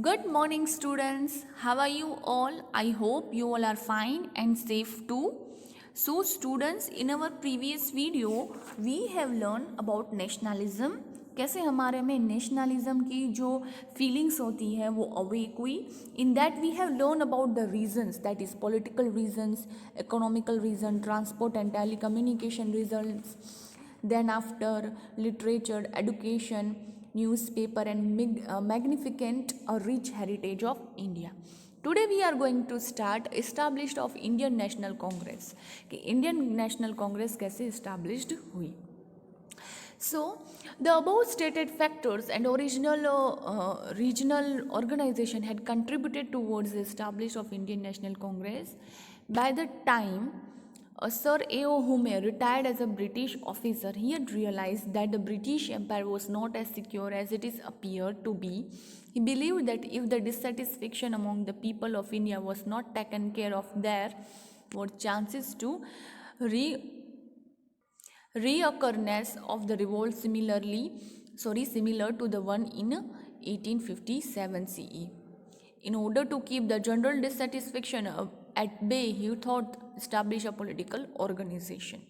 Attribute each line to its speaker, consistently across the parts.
Speaker 1: Good morning, students. How are you all? I hope you all are fine and safe too. So, students, in our previous video, we have learned about nationalism. कैसे हमारे में nationalism की जो feelings होती है वो awake हुई. In that we have learn about the reasons, that is political reasons, economical reason, transport and telecommunication reasons. Then after literature, education, newspaper and magnificent or rich heritage of India. Today we are going to start established of Indian National Congress कि Indian National Congress कैसे established हुई. So the above stated factors and original regional organization had contributed towards the establishment of Indian National Congress. By the time Sir A.O. Hume retired as a British officer, he had realized that the British Empire was not as secure as it is appeared to be. He believed that if the dissatisfaction among the people of India was not taken care of, there were chances to reoccurrence of the revolt similar to the one in 1857 CE. In order to keep the general dissatisfaction at bay, he thought establish a political organization.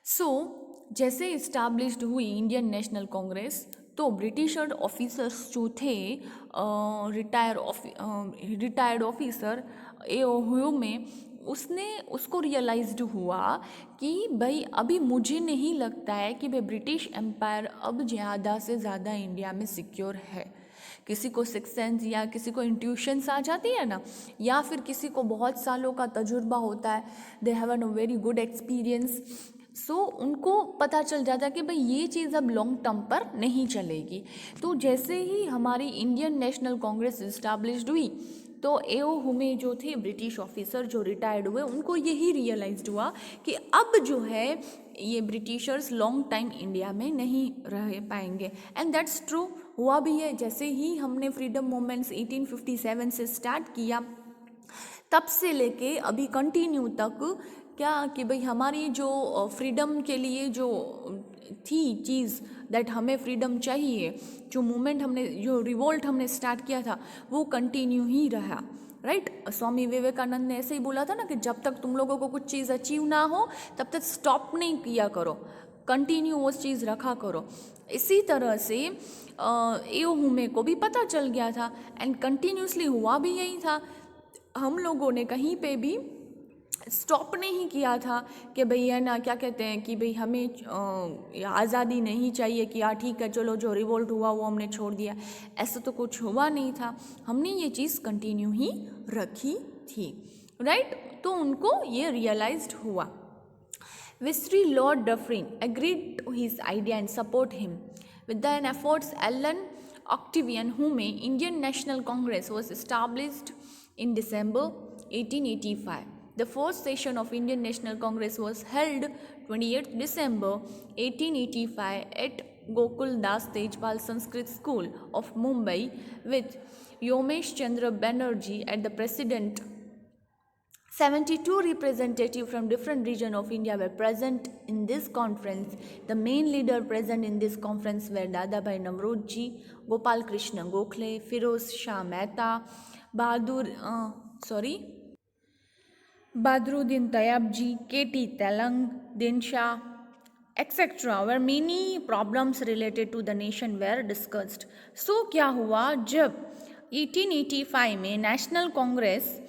Speaker 1: सो जैसे established हुई Indian National Congress तो British officers जो थे retired officer A.O.. ह्यूमे उसको realised हुआ कि भाई अभी मुझे नहीं लगता है कि भाई ब्रिटिश एम्पायर अब ज़्यादा से ज़्यादा इंडिया में सिक्योर है. किसी को सिक्स सेंस या किसी को इंट्यूशंस आ जाती है ना, या फिर किसी को बहुत सालों का तजुर्बा होता है, they have a very good experience. So उनको पता चल जाता है कि भाई ये चीज़ अब लॉन्ग टर्म पर नहीं चलेगी. तो जैसे ही हमारी इंडियन नेशनल कांग्रेस इस्टाब्लिश्ड हुई तो ए.ओ. हुमे जो थे ब्रिटिश ऑफिसर जो रिटायर्ड हुए, उनको यही रियलाइज्ड हुआ कि अब जो है ये ब्रिटिशर्स लॉन्ग टाइम इंडिया में नहीं रह पाएंगे. एंड दैट्स ट्रू, हुआ भी है. जैसे ही हमने फ्रीडम मूवमेंट्स 1857 से स्टार्ट किया तब से लेके अभी कंटिन्यू तक क्या कि भाई हमारी जो फ्रीडम के लिए जो थी चीज़, दैट हमें फ्रीडम चाहिए, जो मूवमेंट हमने जो रिवोल्ट हमने स्टार्ट किया था वो कंटिन्यू ही रहा. राइट, स्वामी विवेकानंद ने ऐसे ही बोला था ना कि जब तक तुम लोगों को कुछ चीज़ अचीव ना हो तब तक स्टॉप नहीं किया करो, कंटिन्यू वो चीज़ रखा करो. इसी तरह से ए.ओ. हुमे को भी पता चल गया था एंड कंटिन्यूसली हुआ भी यही था. हम लोगों ने कहीं पे भी स्टॉप नहीं किया था कि भाई है ना क्या कहते हैं कि भाई हमें आज़ादी नहीं चाहिए कि ठीक है चलो जो रिवोल्ट हुआ वो हमने छोड़ दिया. ऐसा तो कुछ हुआ नहीं था, हमने ये चीज़ कंटिन्यू ही रखी थी. राइट, तो उनको ये रियलाइज्ड हुआ. Viceroy Lord Dufferin agreed to his idea and support him. With the efforts Ellen Octavian Hume, Indian National Congress was established in December 1885. The first session of Indian National Congress was held 28th December 1885 at Gokul Das Tejpal Sanskrit School of Mumbai with Yomesh Chandra Banerjee as the president. 72 representatives from different regions of India were present in this conference. The main leaders present in this conference were Dadabhai Naoroji, Gopal Krishna Gokhale, Firoz Shah Mehta, Badruddin Tayabji, K.T. Telang, Din Shah, etc. where many problems related to the nation were discussed. So क्या हुआ, जब 1885 में national Congress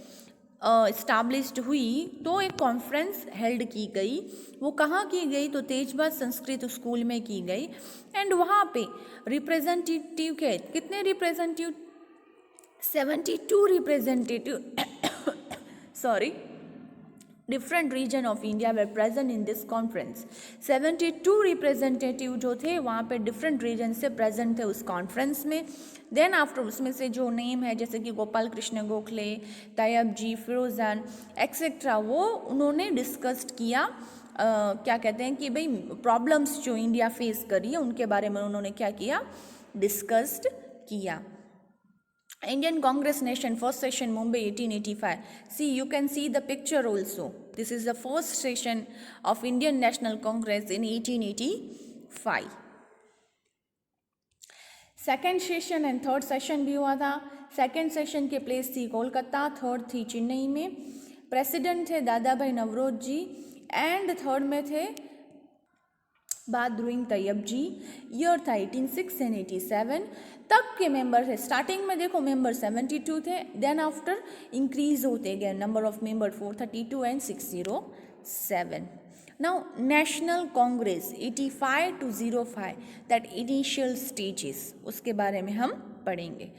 Speaker 1: established हुई तो एक conference held की गई. वो कहाँ की गई तो तेजबाग संस्कृत स्कूल में की गई. एंड वहाँ पे रिप्रेजेंटेटिव के कितने representative 72 representative sorry different region of India they present in this conference. 72 representative जो थे वहाँ पे डिफरेंट रीजन से प्रेजेंट थे उस कॉन्फ्रेंस में. देन आफ्टर उसमें से जो नेम है जैसे कि गोपाल कृष्ण गोखले, तैयब जी, फिरोजान एक्सेट्रा, वो उन्होंने डिस्कस्ड किया. क्या कहते हैं कि भाई प्रॉब्लम्स जो इंडिया फेस कर रही है उनके बारे में उन्होंने क्या किया, डिस्कस्ड किया. Indian Congress Nation first session Mumbai 1885. See, you can see the picture also. This is the first session of Indian National Congress in 1885. Second session and third session भी हुआ था। सेकेंड सेशन की place थी Kolkata, third थी चेन्नई में। President थे दादा भाई नवरोज जी एंड थर्ड में थे बहादुर तैयब जी। ईयर था 86 एंड 87 तक के मेंबर थे। स्टार्टिंग में देखो मेंबर 72 थे, देन आफ्टर इंक्रीज होते गए number of member 432 and 607। Now National Congress 85 to 05 that initial stages, उसके बारे में हम पढ़ेंगे।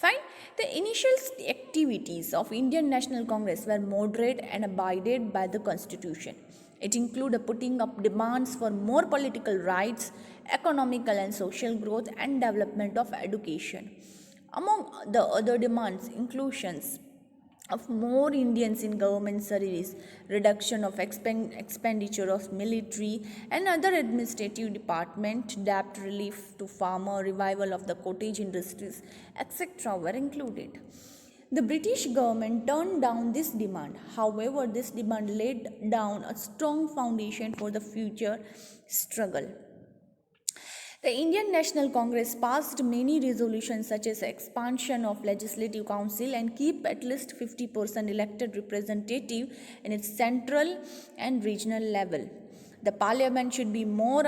Speaker 1: Fine. The initial activities of Indian National Congress were moderate and abided by the constitution. It included putting up demands for more political rights, economical and social growth, and development of education. Among the other demands, inclusions of more Indians in government service, reduction of expenditure of military and other administrative department, debt relief to farmer, revival of the cottage industries, etc. were included. The British government turned down this demand. However, this demand laid down a strong foundation for the future struggle. The Indian National Congress passed many resolutions such as expansion of legislative council and keep at least 50% elected representative in its central and regional level. The parliament should be more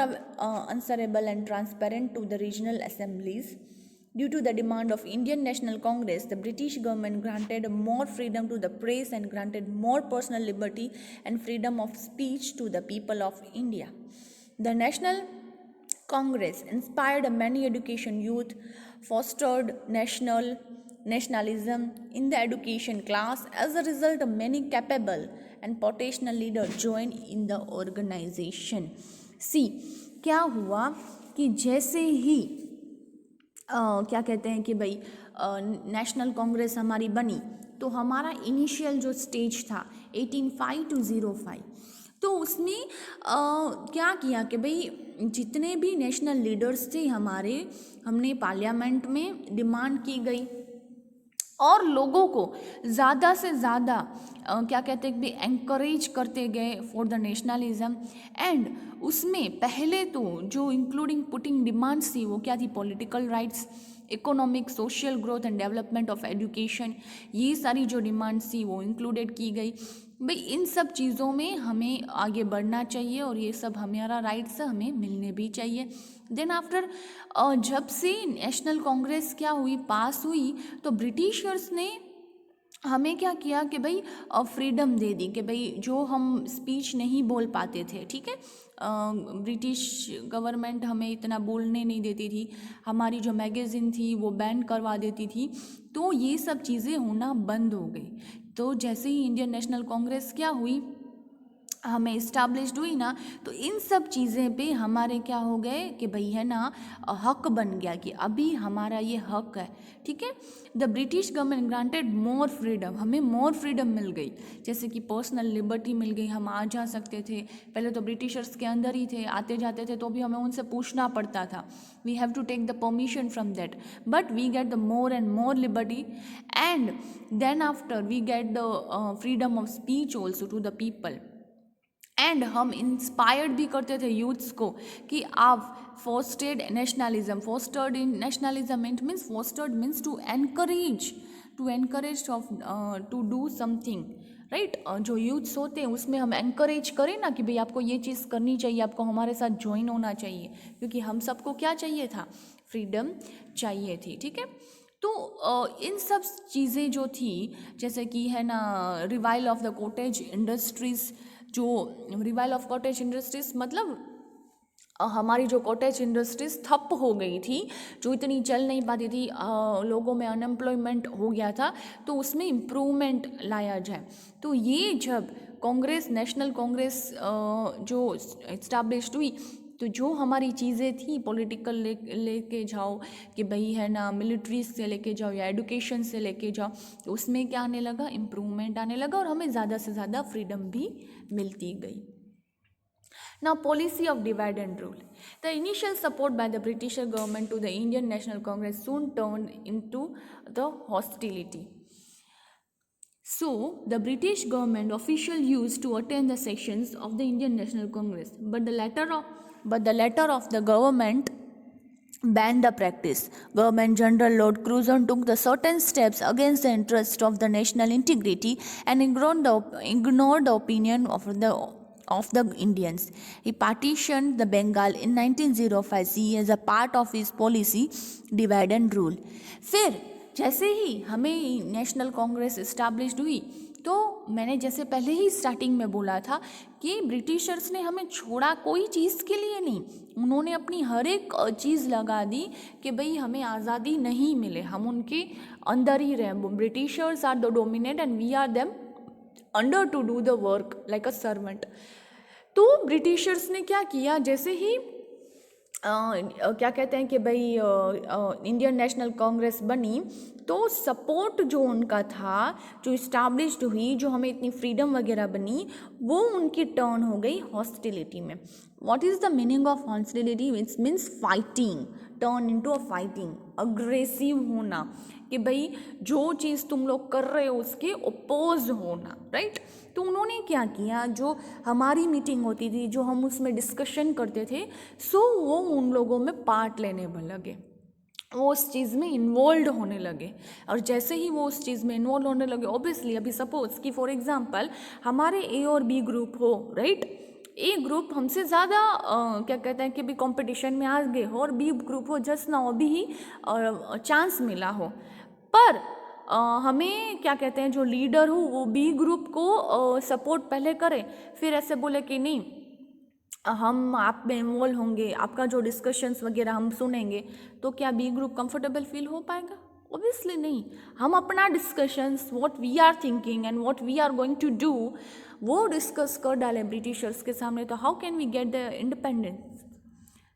Speaker 1: answerable and transparent to the regional assemblies. Due to the demand of Indian National Congress, the British government granted more freedom to the press and granted more personal liberty and freedom of speech to the people of India. The National Congress inspired many education youth, fostered nationalism in the education class. As a result, many capable and potential leaders joined in the organization. See, क्या हुआ कि जैसे ही क्या कहते हैं कि भाई national Congress हमारी बनी तो हमारा इनिशियल जो स्टेज था 185 to 05, तो उसमें क्या किया कि भाई जितने भी नेशनल लीडर्स थे हमारे, हमने पार्लियामेंट में डिमांड की गई और लोगों को ज़्यादा से ज़्यादा क्या कहते हैं कि एंकरेज करते गए फॉर द नेशनलिज्म। एंड उसमें पहले तो जो इंक्लूडिंग पुटिंग डिमांड्स थी वो क्या थी, political rights, economic social growth and development of education, ये सारी जो डिमांड्स थी वो इंक्लूडेड की गई। भाई इन सब चीज़ों में हमें आगे बढ़ना चाहिए और ये सब हमारा राइट्स हमें मिलने भी चाहिए। देन आफ्टर जब से नेशनल कांग्रेस क्या हुई, पास हुई, तो ब्रिटिशर्स ने हमें क्या किया कि भाई फ्रीडम दे दी कि भाई जो हम स्पीच नहीं बोल पाते थे, ठीक है, ब्रिटिश गवर्नमेंट हमें इतना बोलने नहीं देती थी, हमारी जो मैगज़ीन थी वो बैन करवा देती थी, तो ये सब चीज़ें होना बंद हो गई। तो जैसे ही इंडियन नेशनल कांग्रेस क्या हुई, हमें इस्टाब्लिश्ड हुई ना, तो इन सब चीज़ें पे हमारे क्या हो गए कि भाई है ना हक बन गया कि अभी हमारा ये हक है, ठीक है। The British government granted more freedom, हमें मोर फ्रीडम मिल गई, जैसे कि पर्सनल लिबर्टी मिल गई, हम आ जा सकते थे। पहले तो ब्रिटिशर्स के अंदर ही थे, आते जाते थे तो भी हमें उनसे पूछना पड़ता था, we have to take the permission from that, but we get the more and more liberty and then after we get the freedom of speech also to the people. And हम इंस्पायर्ड भी करते थे youths को कि आप fostered nationalism, fostered in nationalism it means fostered means to encourage of to do something, right. जो youths होते हैं उसमें हम एनकरेज करें ना कि भाई आपको ये चीज़ करनी चाहिए, आपको हमारे साथ ज्वाइन होना चाहिए, क्योंकि हम सबको क्या चाहिए था, फ्रीडम चाहिए थी, ठीक है। तो इन सब चीज़ें जो थी, जैसे कि है ना revival of the cottage industries, जो रिवाइवल ऑफ कॉटेज इंडस्ट्रीज़ मतलब हमारी जो कॉटेज इंडस्ट्रीज़ ठप हो गई थी, जो इतनी चल नहीं पाती थी, लोगों में अनएम्प्लॉयमेंट हो गया था, तो उसमें इम्प्रूवमेंट लाया जाए। तो ये जब कांग्रेस, नेशनल कांग्रेस जो इस्टाब्लिश्ड हुई, तो जो हमारी चीज़ें थी पॉलिटिकल लेके जाओ कि भाई है ना मिलिट्री से लेके जाओ या एडुकेशन से लेके जाओ, तो उसमें क्या आने लगा, इम्प्रूवमेंट आने लगा और हमें ज़्यादा से ज़्यादा फ्रीडम भी मिलती गई। Now, policy of divide and rule. The initial support by the British government to the Indian National Congress soon turned into the hostility. So, the British government officials used to attend the sessions of the Indian National Congress, but the letter of the government banned the practice. Governor General Lord Curzon took the certain steps against the interest of the national integrity and ignored the opinion of the Indians. He partitioned the Bengal in 1905 C as a part of his policy divide and rule. फिर जैसे ही हमें national Congress established हुई तो मैंने जैसे पहले ही starting में बोला था कि ब्रिटिशर्स ने हमें छोड़ा कोई चीज़ के लिए नहीं, उन्होंने अपनी हर एक चीज़ लगा दी कि भाई हमें आज़ादी नहीं मिले, हम उनके अंदर ही रहें. Britishers are the dominate and we are them under to do the work like a servant. तो ब्रिटिशर्स ने क्या किया, जैसे ही क्या कहते हैं कि भाई इंडियन नेशनल कांग्रेस बनी तो सपोर्ट जो उनका था, जो इस्टेब्लिश्ड हुई, जो हमें इतनी फ्रीडम वगैरह बनी, वो उनकी टर्न हो गई हॉस्टिलिटी में. What is the meaning of hostility? It's means fighting, turn into a fighting, aggressive होना, कि भाई जो चीज़ तुम लोग कर रहे हो उसके ओपोज होना, राइट. तो उन्होंने क्या किया, जो हमारी मीटिंग होती थी, जो हम उसमें डिस्कशन करते थे, सो वो उन लोगों में पार्ट लेने लगे, वो उस चीज़ में इन्वॉल्व होने लगे. और जैसे ही वो उस चीज़ में इन्वॉल्व होने लगे, ऑब्वियसली अभी सपोज कि फॉर एग्जांपल हमारे ए और बी ग्रुप हो, राइट. ए ग्रुप हमसे ज़्यादा क्या कहते हैं कि भी कंपटीशन में आ गए हो और बी ग्रुप हो जस्ट ना अभी ही चांस मिला हो, पर हमें क्या कहते हैं जो लीडर हो वो बी ग्रुप को सपोर्ट पहले करे, फिर ऐसे बोले कि नहीं हम आप में इन्वॉल्व होंगे, आपका जो डिस्कशंस वगैरह हम सुनेंगे, तो क्या बी ग्रुप कंफर्टेबल फील हो पाएगा? ऑब्वियसली नहीं. हम अपना discussions, what we are thinking and what we are going to do, वो डिस्कस कर डालें ब्रिटिशर्स के सामने, तो how can we get the independence?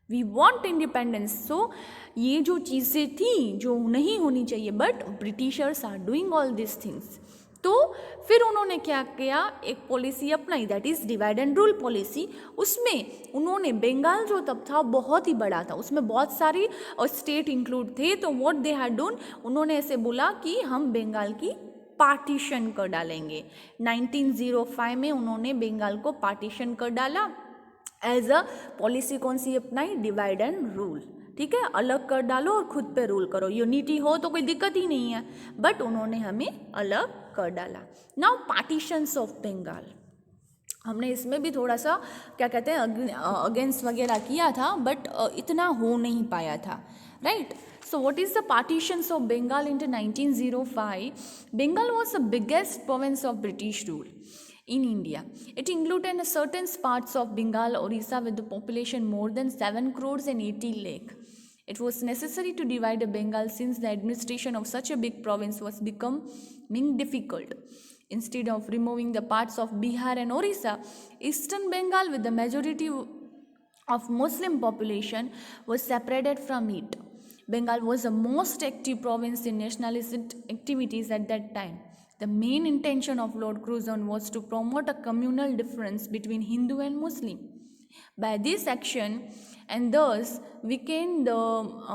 Speaker 1: We want independence. So ये जो चीज़ें थी जो नहीं होनी चाहिए, but britishers are doing all this things. तो फिर उन्होंने क्या किया, एक पॉलिसी अपनाई, that is divide and rule policy. उसमें उन्होंने, बंगाल जो तब था बहुत ही बड़ा था, उसमें बहुत सारी स्टेट इंक्लूड थे, तो व्हाट दे हैड डन, उन्होंने ऐसे बोला कि हम बंगाल की पार्टीशन कर डालेंगे. 1905 में उन्होंने बंगाल को पार्टीशन कर डाला. एज अ पॉलिसी कौन सी अपनाई? Divide and rule. ठीक है, अलग कर डालो और खुद पे रूल करो, यूनिटी हो तो कोई दिक्कत ही नहीं है, बट उन्होंने हमें अलग कर डाला. नाउ पार्टीशंस ऑफ बंगाल, हमने इसमें भी थोड़ा सा क्या कहते हैं अगेंस्ट वगैरह किया था, बट इतना हो नहीं पाया था, right. So what is the partitions of Bengal into 1905? Bengal was the biggest province of British rule in India. It included certain parts of Bengal, Orissa, with the population more than 7 crores and 80 lakh. It was necessary to divide Bengal since the administration of such a big province was becoming difficult. Instead of removing the parts of Bihar and Orissa, Eastern Bengal, with the majority of Muslim population, was separated from it. Bengal was the most active province in nationalist activities at that time. The main intention of Lord Curzon was to promote a communal difference between Hindu and Muslim. By this action, and thus weakened the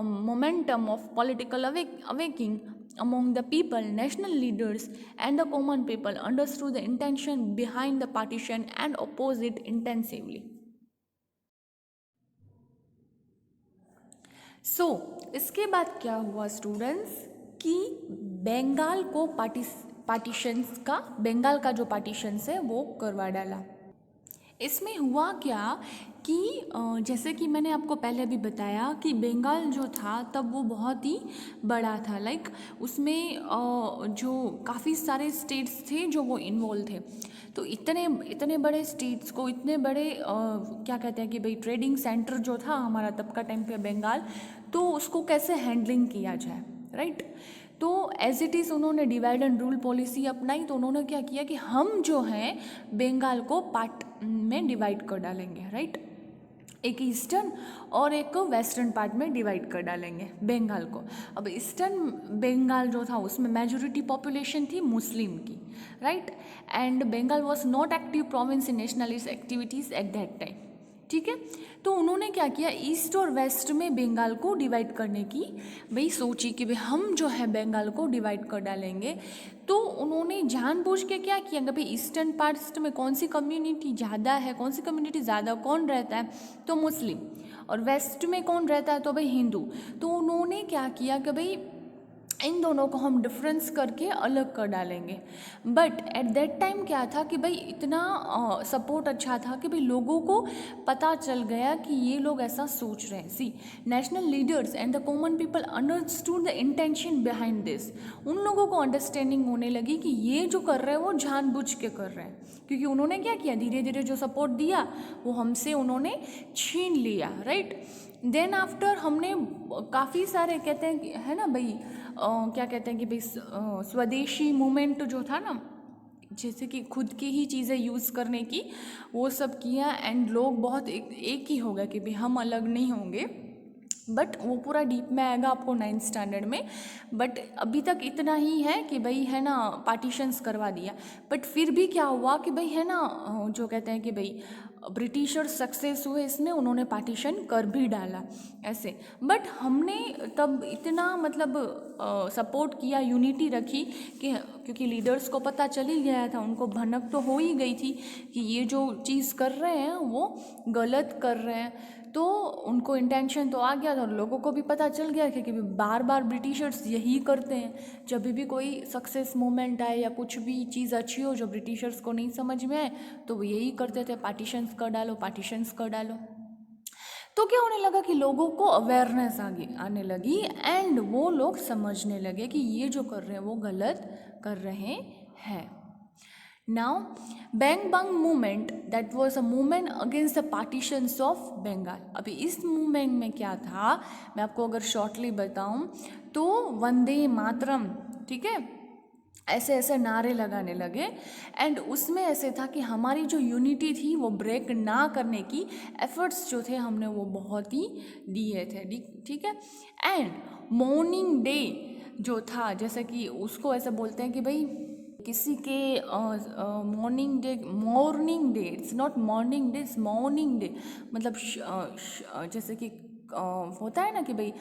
Speaker 1: momentum of political awakening among the people, national leaders and the common people understood the intention behind the partition and opposed it intensively. सो इसके बाद क्या हुआ students कि बंगाल को partitions का, बंगाल का जो partitions है वो करवा डाला. इसमें हुआ क्या कि जैसे कि मैंने आपको पहले भी बताया कि बंगाल जो था तब वो बहुत ही बड़ा था, लाइक उसमें जो काफ़ी सारे स्टेट्स थे जो वो इन्वॉल्व थे. तो इतने बड़े स्टेट्स को, इतने बड़े क्या कहते हैं कि भाई ट्रेडिंग सेंटर जो था हमारा तब का टाइम पे बंगाल, तो उसको कैसे हैंडलिंग किया जाए, राइट. तो एज इट इज़ उन्होंने डिवाइड एंड रूल पॉलिसी अपनाई. तो उन्होंने क्या किया कि हम जो हैं बंगाल को पार्ट में डिवाइड कर डालेंगे, राइट. एक ईस्टर्न और एक वेस्टर्न पार्ट में डिवाइड कर डालेंगे बंगाल को. अब ईस्टर्न बंगाल जो था उसमें मेजॉरिटी पॉपुलेशन थी मुस्लिम की, right. And Bengal was not active province in nationalist activities at that time. ठीक है, तो उन्होंने क्या किया, ईस्ट और वेस्ट में बंगाल को डिवाइड करने की भाई सोची कि भाई हम जो है बंगाल को डिवाइड कर डालेंगे. तो उन्होंने जानबूझ के क्या किया कि भाई ईस्टर्न पार्ट्स में कौन सी कम्युनिटी ज़्यादा है, कौन सी कम्युनिटी ज़्यादा कौन रहता है, तो मुस्लिम. और वेस्ट में कौन रहता है, तो भाई हिंदू। तो उन्होंने क्या किया कि भाई इन दोनों को हम डिफरेंस करके अलग कर डालेंगे। बट एट दैट टाइम क्या था कि भाई इतना सपोर्ट अच्छा था कि भाई लोगों को पता चल गया कि ये लोग ऐसा सोच रहे हैं। See, national leaders and the common people understood the intention behind this. उन लोगों को अंडरस्टैंडिंग होने लगी कि ये जो कर रहे हैं वो जानबूझ के कर रहे हैं, क्योंकि उन्होंने क्या किया, धीरे धीरे जो सपोर्ट दिया वो हमसे उन्होंने छीन लिया, राइट। देन आफ्टर हमने काफ़ी सारे कहते हैं कि है ना भाई क्या कहते हैं कि भाई स्वदेशी मूवमेंट जो था ना, जैसे कि खुद की ही चीज़ें यूज़ करने की, वो सब किया एंड लोग बहुत एक ही हो गया कि भाई हम अलग नहीं होंगे। बट वो पूरा डीप में आएगा आपको 9th स्टैंडर्ड में। बट अभी तक इतना ही है कि भाई है ना पार्टीशंस करवा दिया। बट फिर भी क्या हुआ कि भाई है ना जो कहते हैं कि भाई ब्रिटिशर्स सक्सेस हुए इसमें, उन्होंने पार्टीशन कर भी डाला ऐसे। बट हमने तब इतना मतलब सपोर्ट किया, यूनिटी रखी कि क्योंकि लीडर्स को पता चल ही गया था, उनको भनक तो हो ही गई थी कि ये जो चीज़ कर रहे हैं वो गलत कर रहे हैं। तो उनको इंटेंशन तो आ गया था और लोगों को भी पता चल गया कि बार बार ब्रिटिशर्स यही करते हैं। जब भी कोई सक्सेस मूवमेंट आए या कुछ भी चीज़ अच्छी हो जो ब्रिटिशर्स को नहीं समझ में आए, तो वो यही करते थे, पार्टीशंस कर डालो, पार्टीशंस कर डालो। तो क्या होने लगा कि लोगों को अवेयरनेस आने लगी एंड वो लोग समझने लगे कि ये जो कर रहे हैं वो गलत कर रहे हैं। Now, Bang Bang movement, that was a movement against the partitions of Bengal. अभी इस मूवमेंट में क्या था, मैं आपको अगर शॉर्टली बताऊं तो वंदे मातरम, ठीक है, ऐसे ऐसे नारे लगाने लगे एंड उसमें ऐसे था कि हमारी जो यूनिटी थी वो ब्रेक ना करने की एफर्ट्स जो थे हमने वो बहुत ही दिए थे, ठीक है। एंड मॉर्निंग डे जो था, जैसे कि उसको ऐसे बोलते हैं कि भाई किसी के morning day, it's not morning day, it's morning day, मतलब जैसे कि होता है ना कि भाई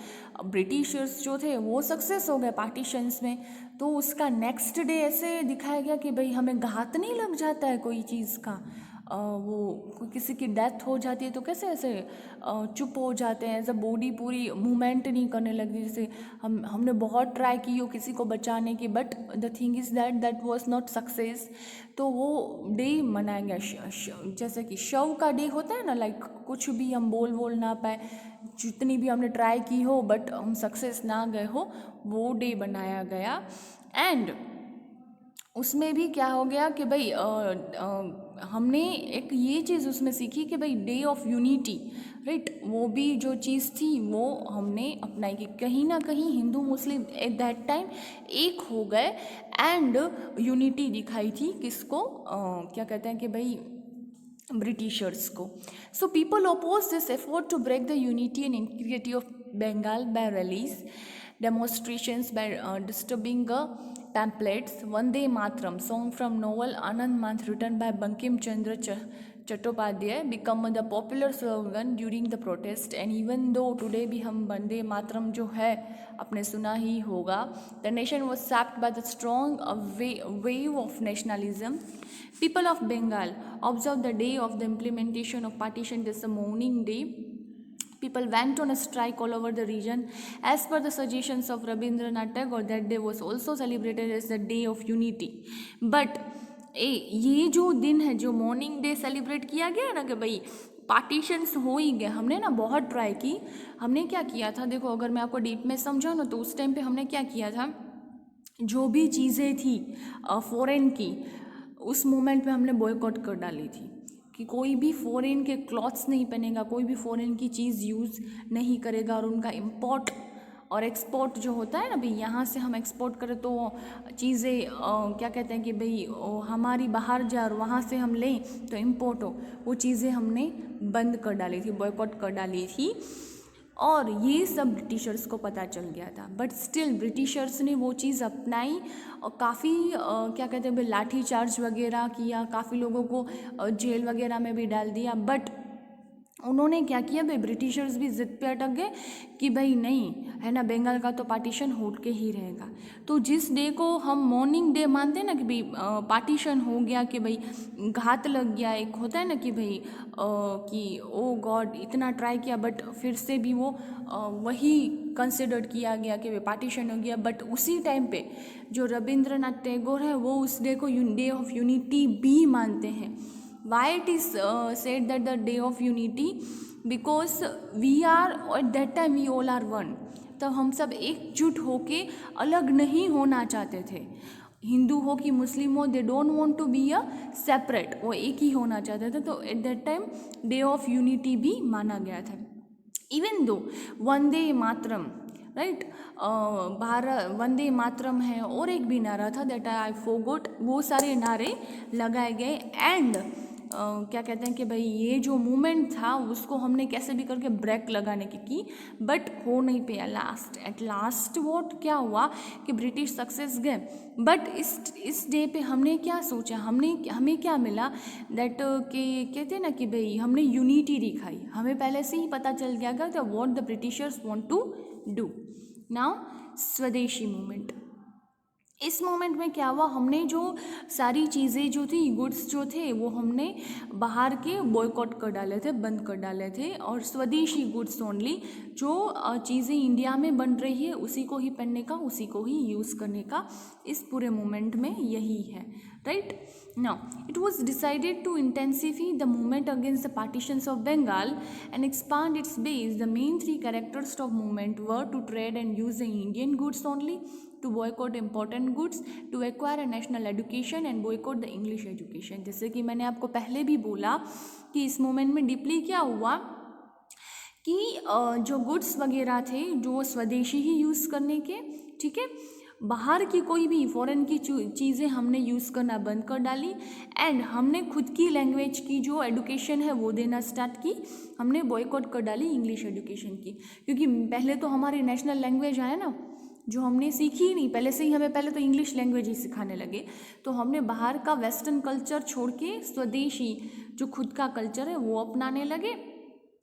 Speaker 1: ब्रिटिशर्स जो थे वो सक्सेस हो गए पार्टीशंस में, तो उसका नेक्स्ट डे ऐसे दिखाया गया कि भाई हमें घात नहीं लग जाता है कोई चीज़ का, वो किसी की डेथ हो जाती है तो कैसे ऐसे चुप हो जाते हैं, ऐसे बॉडी पूरी मूवमेंट नहीं करने लगती, जैसे हमने बहुत ट्राई की हो किसी को बचाने की, but the thing is that was not success. तो वो डे मनाया गया, जैसे कि शव का डे होता है ना, लाइक कुछ भी हम बोल ना पाए, जितनी भी हमने ट्राई की हो बट हम सक्सेस ना गए हो, वो डे बनाया गया। एंड उसमें भी क्या हो गया कि भाई हमने एक ये चीज़ उसमें सीखी कि भाई डे ऑफ यूनिटी, राइट, वो भी जो चीज़ थी वो हमने अपनाई कि कहीं ना कहीं हिंदू मुस्लिम एट दैट टाइम एक हो गए एंड यूनिटी दिखाई थी किसको, क्या कहते हैं कि भाई ब्रिटिशर्स को। So people oppose this effort to break the unity and integrity of Bengal by rallies, demonstrations by disturbing pamphlets. Vande Matram, song from novel Anand Math written by Bankim Chandra Chattopadhyay, become the popular slogan during the protest. And even though today भी हम वंदे मातरम जो है आपने सुना ही होगा, the nation was sapped by the strong wave of nationalism. People of Bengal observed the day of the implementation of partition as the mourning day. People went on a strike all over the region. As per the suggestions of Rabindranath Tagore, that day was also celebrated as the day of unity. But ये जो दिन है, जो morning day celebrate किया गया ना कि भाई पार्टीशंस हो ही गए, हमने ना बहुत ट्राई की। हमने क्या किया था, देखो अगर मैं आपको डीप में समझाऊँ ना, तो उस टाइम पे हमने क्या किया था, जो भी चीज़ें थी फॉरेन की, उस मोमेंट पे हमने बॉयकॉट कर डाली थी कि कोई भी फॉरेन के क्लॉथ्स नहीं पहनेगा, कोई भी फॉरेन की चीज़ यूज़ नहीं करेगा, और उनका इम्पोर्ट और एक्सपोर्ट जो होता है ना भाई, यहाँ से हम एक्सपोर्ट करें तो चीज़ें क्या कहते हैं कि भाई हमारी बाहर जाए और वहाँ से हम लें तो इम्पोर्ट हो, वो चीज़ें हमने बंद कर डाली थी, बॉयकॉट कर डाली थी। और ये सब ब्रिटिशर्स को पता चल गया था, बट स्टिल ब्रिटिशर्स ने वो चीज़ अपनाई और काफ़ी क्या कहते हैं लाठी चार्ज वगैरह किया, काफ़ी लोगों को जेल वगैरह में भी डाल दिया। बट उन्होंने क्या किया भाई, ब्रिटिशर्स भी ज़िद पे अटक गए कि भाई नहीं, है ना, बंगाल का तो पार्टीशन हो के ही रहेगा। तो जिस डे को हम मॉर्निंग डे मानते हैं ना कि भाई पार्टीशन हो गया, कि भाई घात लग गया, एक होता है ना कि भाई कि ओ गॉड इतना ट्राई किया बट फिर से भी वो वही कंसिडर किया गया कि भाई पार्टीशन हो गया। बट उसी टाइम पे जो रविंद्रनाथ टैगोर है वो उस डे को डे ऑफ यूनिटी भी मानते हैं। Why it is said that the day of unity, because we are at that time we all are one. तब हम सब एकजुट होके अलग नहीं होना चाहते थे। हिंदू हो कि मुस्लिम हो, they don't want to be a separate, वो एक ही होना चाहते थे। तो at that time day of unity भी माना गया था। Even though Vande Mataram, right, Bharat Vande Mataram है, और एक भी नारा था दैट आई फॉरगॉट, वो सारे नारे लगाए गए। एंड क्या कहते हैं कि भाई ये जो मूवमेंट था उसको हमने कैसे भी करके ब्रेक लगाने की बट हो नहीं पाया। एट लास्ट वोट क्या हुआ कि ब्रिटिश सक्सेस गए। बट इस डे पे हमने क्या सोचा, हमें क्या मिला, दैट कि कहते हैं ना कि भाई हमने यूनिटी दिखाई। हमें पहले से ही पता चल गया था what the Britishers want to do. Now Swadeshi movement, इस मोमेंट में क्या हुआ, हमने जो सारी चीज़ें जो थी, गुड्स जो थे, वो हमने बाहर के बॉयकॉट कर डाले थे, बंद कर डाले थे, और स्वदेशी गुड्स ओनली, जो चीज़ें इंडिया में बन रही है उसी को ही पहनने का, उसी को ही यूज़ करने का इस पूरे मोमेंट में यही है, right. Now it was decided to intensify the movement against the partitions of Bengal and expand its base. The main 3 characters of movement were to trade and use the Indian goods only, to boycott important goods, to acquire a national education and boycott the English education। जैसे कि मैंने आपको पहले भी बोला कि इस moment में डीपली क्या हुआ कि जो गुड्स वगैरह थे जो स्वदेशी ही यूज़ करने के, ठीक है, बाहर की कोई भी फॉरेन की चीज़ें हमने यूज़ करना बंद कर डाली। एंड हमने खुद की लैंग्वेज की जो एडुकेशन है वो देना स्टार्ट की, हमने बॉयकॉट कर डाली इंग्लिश एडुकेशन की, क्योंकि पहले तो हमारी नेशनल लैंग्वेज है ना जो हमने सीखी ही नहीं, पहले से ही हमें पहले तो इंग्लिश लैंग्वेज ही सिखाने लगे। तो हमने बाहर का वेस्टर्न कल्चर छोड़ के स्वदेशी जो खुद का कल्चर है वो अपनाने लगे,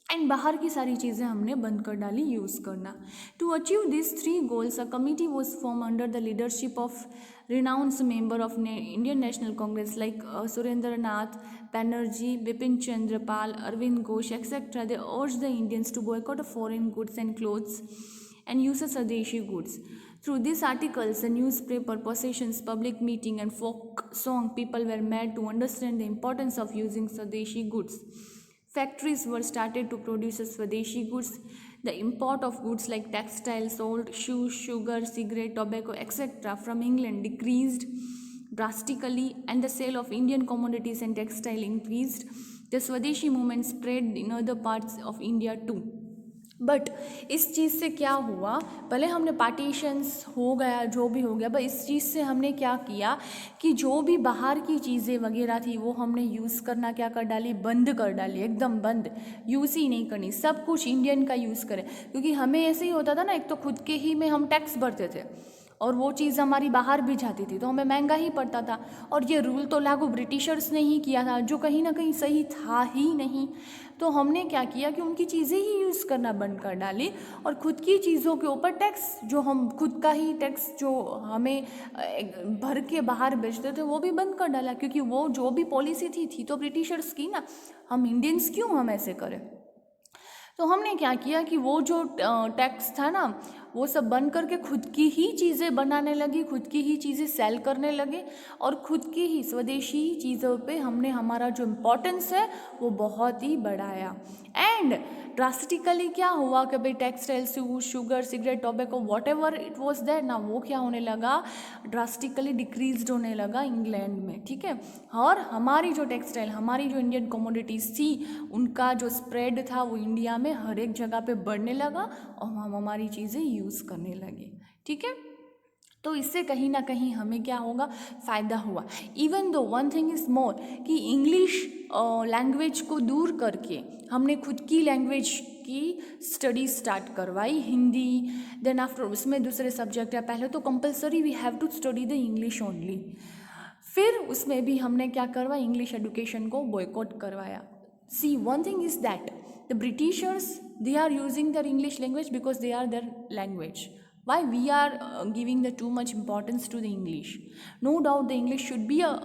Speaker 1: एंड बाहर की सारी चीज़ें हमने बंद कर डाली यूज़ करना। To achieve this 3 goals, a committee was form under the leadership of renowned member of Indian National Congress like Surendranath Banerjee, Bipin Chandra Pal, Arvind Ghosh, etc. They urged the Indians to boycott foreign goods and clothes and use Swadeshi goods. Through these articles, the newspaper, processions, public meeting, and folk song, people were made to understand the importance of using Swadeshi goods. Factories were started to produce Swadeshi goods. The import of goods like textiles, salt, shoes, sugar, cigarette, tobacco, etc. from England decreased drastically, and the sale of Indian commodities and textile increased. The Swadeshi movement spread in other parts of India too. But इस चीज़ से क्या हुआ, पहले हमने partitions हो गया जो भी हो गया, बट इस चीज़ से हमने क्या किया कि जो भी बाहर की चीज़ें वगैरह थी वो हमने यूज़ करना क्या कर डाली, बंद कर डाली, एकदम बंद, यूज़ ही नहीं करनी, सब कुछ इंडियन का यूज़ करें। क्योंकि हमें ऐसे ही होता था ना, एक तो खुद के ही में हम टैक्स भरते थे और वो चीज़ हमारी बाहर भी जाती थी तो हमें महंगा ही पड़ता था, और ये रूल तो लागू ब्रिटिशर्स ने ही किया था जो कहीं ना कहीं सही था ही नहीं। तो हमने क्या किया कि उनकी चीज़ें ही यूज़ करना बंद कर डाली, और ख़ुद की चीज़ों के ऊपर टैक्स, जो हम खुद का ही टैक्स जो हमें भर के बाहर बेचते थे वो भी बंद कर डाला, क्योंकि वो जो भी पॉलिसी थी तो ब्रिटिशर्स की ना, हम इंडियंस क्यों हम ऐसे करें। तो हमने क्या किया कि वो जो टैक्स था ना वो सब बंद करके खुद की ही चीज़ें बनाने लगी, खुद की ही चीज़ें सेल करने लगे, और खुद की ही स्वदेशी चीज़ों पे हमने हमारा जो इम्पोर्टेंस है वो बहुत ही बढ़ाया। एंड ड्रास्टिकली क्या हुआ कि भाई textile, sugar, cigarette, tobacco, what ever it was that ना, वो क्या होने लगा, ड्रास्टिकली डिक्रीज होने लगा इंग्लैंड में, ठीक है। और हमारी जो टेक्सटाइल, हमारी जो इंडियन कमोडिटीज़ थी उनका जो स्प्रेड था वो इंडिया में हर एक जगह पे बढ़ने लगा और हम हमारी चीज़ें यूज़ करने लगे, ठीक है। तो इससे कहीं ना कहीं हमें क्या होगा, फ़ायदा हुआ। Even though one thing is more कि इंग्लिश लैंग्वेज को दूर करके हमने खुद की लैंग्वेज की स्टडी स्टार्ट करवाई, हिंदी, देन आफ्टर उसमें दूसरे सब्जेक्ट है, पहले तो compulsory we have to study the English only, फिर उसमें भी हमने क्या करवाया, इंग्लिश एडुकेशन को बॉयकॉट करवाया। See one thing is that the britishers they are using their English language because they are their language. Why we are giving the too much importance to the English? No doubt the English should be a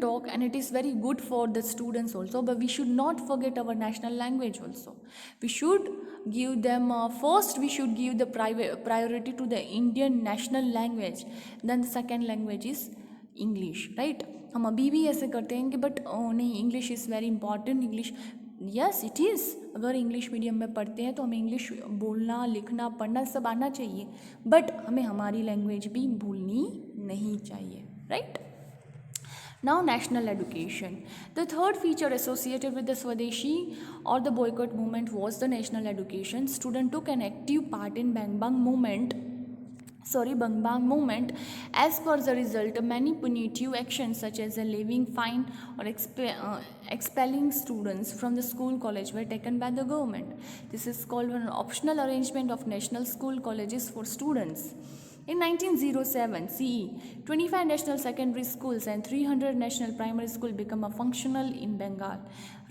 Speaker 1: talk, and it is very good for the students also, but we should not forget our national language also. We should give them first we should give the priority to the Indian national language, then the second language is English, right? हम अभी भी ऐसे करते हैं कि but नहीं, English is very important, English, yes it is. अगर English medium में पढ़ते हैं तो हमें इंग्लिश बोलना, लिखना, पढ़ना सब आना चाहिए, बट हमें हमारी लैंग्वेज भी भूलनी नहीं चाहिए, right? Now, national education. The third feature associated with the Swadeshi or the boycott movement was the national education. Students took an active part in Bangbang movement. As per the result, many punitive actions such as a levying fine or expelling students from the school college were taken by the government. This is called an optional arrangement of national school colleges for students. In 1907 CE, 25 national secondary schools and 300 national primary schools became functional in Bengal.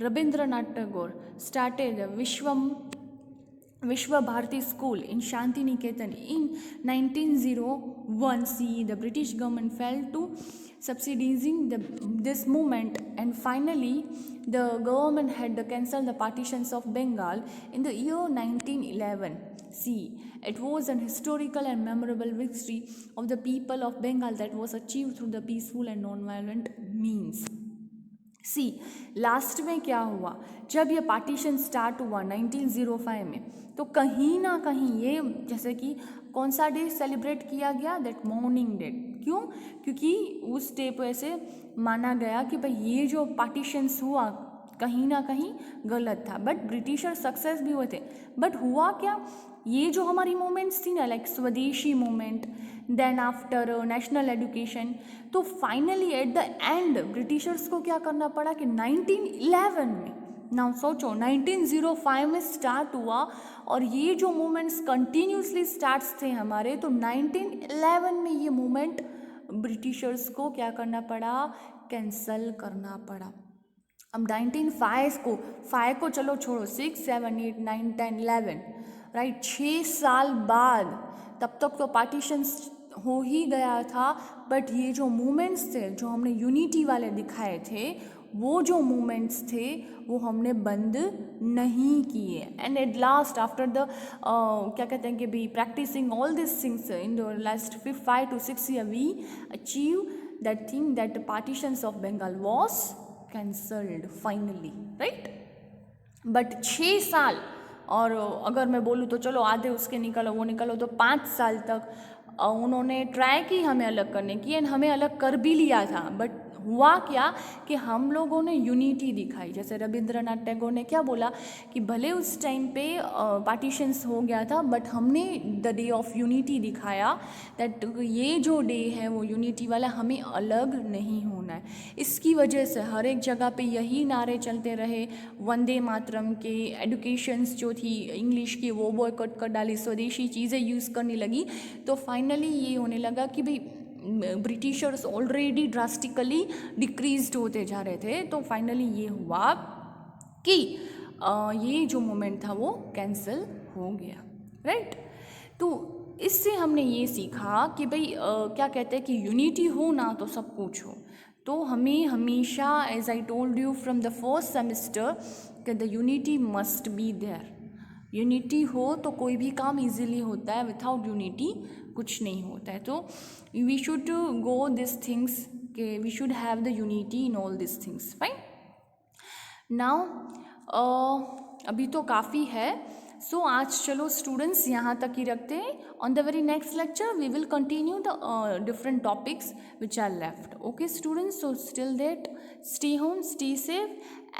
Speaker 1: Rabindranath Tagore started the Vishwa Bharati School in Shanti Niketan. In 1901 CE, the British government failed to subsidizing this movement, and finally the government had to cancel the partitions of Bengal in the year 1911 CE. It was an historical and memorable victory of the people of Bengal that was achieved through the peaceful and non-violent means. See last में क्या हुआ, जब ये partition start हुआ 1905 में, तो कहीं ना कहीं ये जैसे कि कौन सा डे सेलिब्रेट किया गया, दैट मॉर्निंग डे। क्यों? क्योंकि उस डे पर ऐसे माना गया कि भाई ये जो पार्टीशंस हुआ कहीं ना कहीं गलत था, बट ब्रिटिशर सक्सेस भी हुए थे। बट हुआ क्या, ये जो हमारी मूवमेंट्स थी ना, like swadeshi movement, then after national education, तो finally at the end britishers को क्या करना पड़ा कि 1911 में, नाउ सोचो 1905 में स्टार्ट हुआ और ये जो मूवमेंट्स कंटिन्यूसली स्टार्ट्स थे हमारे, तो 1911 में ये मूवमेंट ब्रिटिशर्स को क्या करना पड़ा, कैंसल करना पड़ा। अब 1905 को चलो छोड़ो, 6, 7, 8, 9, 10, 11, राइट, 6 साल बाद, तब तक तो पार्टीशंस हो ही गया था, बट ये जो मूवमेंट्स थे जो हमने यूनिटी वाले दिखाए थे, वो जो मूवमेंट्स थे वो हमने बंद नहीं किए। And at last after the क्या कहते हैं कि भी practicing all this things in the last 5 to 6 years we achieve that thing, that partitions of Bengal was cancelled finally, right? But 6 साल, और अगर मैं बोलूँ तो चलो आधे उसके निकलो वो निकलो, तो 5 साल तक उन्होंने ट्राई की हमें अलग करने की, एंड हमें अलग कर भी लिया था। बट हुआ क्या कि हम लोगों ने यूनिटी दिखाई। जैसे रविंद्रनाथ टैगोर ने क्या बोला कि भले उस टाइम पे पार्टीशंस हो गया था, बट हमने द डे ऑफ यूनिटी दिखाया, दैट ये जो डे है वो यूनिटी वाला, हमें अलग नहीं होना है। इसकी वजह से हर एक जगह पे यही नारे चलते रहे, वंदे मातरम के, एडुकेशंस जो थी इंग्लिश की वो बॉयकॉट कर डाली, स्वदेशी चीज़ें यूज़ करने लगी, तो फाइनली ये होने लगा कि भाई ब्रिटिशर्स ऑलरेडी ड्रास्टिकली डिक्रीज्ड होते जा रहे थे, तो फाइनली ये हुआ कि ये जो मोमेंट था वो कैंसिल हो गया, राइट? तो इससे हमने ये सीखा कि भाई क्या कहते हैं कि यूनिटी हो ना तो सब कुछ हो। तो हमें हमेशा, as I told you from the first semester, कि the unity must be there. Unity हो तो कोई भी काम इजीली होता है, विथआउट यूनिटी कुछ नहीं होता है। तो we should go this things के we should have the unity in all this things, fine. Now अभी तो काफ़ी है, सो आज चलो स्टूडेंट्स यहाँ तक ही रखते हैं। On the very next lecture we will continue the different topics which are left. Okay students, so till that stay home, stay safe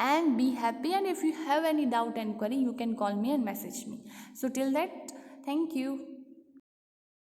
Speaker 1: and be happy, and if you have any doubt and query you can call me and message me. So till that, thank you.